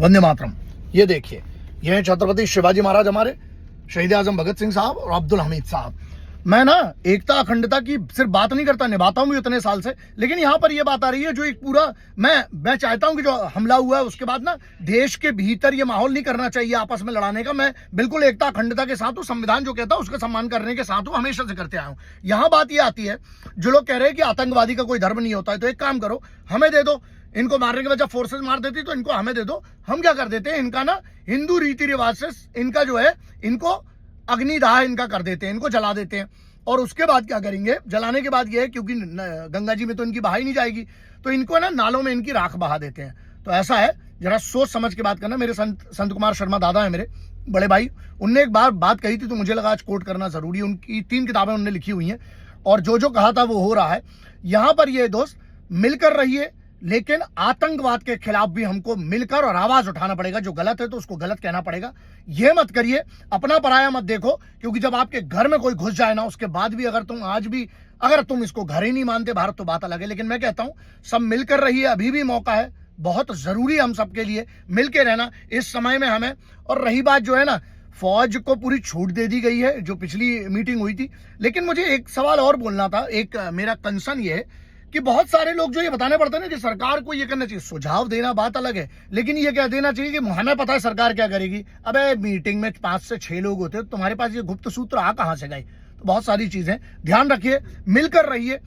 वंदे मातरम। ये देखिए, ये हैं छत्रपति शिवाजी महाराज, हमारे शहीद आजम भगत सिंह साहब और अब्दुल हमीद साहब। मैं ना एकता अखंडता की सिर्फ बात नहीं करता, निभाता हूं इतने साल से, लेकिन यहां पर ये बात आ रही है जो एक पूरा मैं चाहता हूं कि जो हमला हुआ है उसके बाद ना देश के भीतर ये माहौल नहीं करना चाहिए आपस में लड़ाने का। मैं बिल्कुल एकता अखंडता के साथ हूं, संविधान जो कहता है उसका सम्मान करने के साथ हूं, हमेशा से करते आया हूं। यहां बात ये आती है, जो लोग कह रहे हैं कि आतंकवादी का कोई धर्म नहीं होता है, तो एक काम करो, हमें दे दो। इनको मारने के बाद जब फोर्सेस मार देती तो इनको हमें दे दो। हम क्या कर देते हैं, इनका ना हिंदू रीति रिवाज से इनका जो है, इनको अग्निदाह इनका कर देते हैं, इनको जला देते हैं। और उसके बाद क्या करेंगे, जलाने के बाद ये है, क्योंकि गंगा जी में तो इनकी बहाई नहीं जाएगी, तो इनको ना नालों में इनकी राख बहा देते हैं। तो ऐसा है, जरा सोच समझ के बात करना। मेरे संत कुमार शर्मा दादा है, मेरे बड़े भाई, उनने एक बार बात कही थी तो मुझे लगा आज कोट करना जरूरी है। उनकी 3 किताबें उन्होंने लिखी हुई हैं और जो जो कहा था वो हो रहा है। यहां पर ये दोस्त मिलकर रहिए, लेकिन आतंकवाद के खिलाफ भी हमको मिलकर और आवाज उठाना पड़ेगा। जो गलत है तो उसको गलत कहना पड़ेगा। यह मत करिए, अपना पराया मत देखो, क्योंकि जब आपके घर में कोई घुस जाए ना, उसके बाद भी अगर तुम आज भी अगर तुम इसको घर ही नहीं मानते भारत, तो बात अलग है। लेकिन मैं कहता हूं सब मिलकर रहिए, अभी भी मौका है, बहुत जरूरी है हम सबके लिए मिलकर रहना इस समय में हमें। और रही बात जो है ना, फौज को पूरी छूट दे दी गई है, जो पिछली मीटिंग हुई थी। लेकिन मुझे एक सवाल और बोलना था। एक मेरा कंसर्न ये है कि बहुत सारे लोग जो ये बताने पड़ते हैं ना कि सरकार को ये करना चाहिए, सुझाव देना बात अलग है, लेकिन ये कह देना चाहिए कि हमें पता है सरकार क्या करेगी। अबे मीटिंग में 5 से 6 लोग होते हैं, तो तुम्हारे पास ये गुप्त सूत्र आ कहां से गए? तो बहुत सारी चीजें ध्यान रखिए, मिलकर रहिए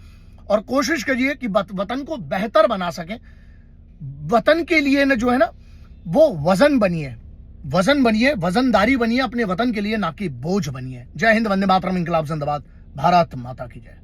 और कोशिश करिए कि वतन को बेहतर बना सकें। वतन के लिए न जो है ना, वो वजन बनिए, वजनदारी बनिए अपने वतन के लिए, ना कि बोझ बनिए। जय हिंद, वंदे मातरम, इंकलाब जिंदाबाद, भारत माता की जय।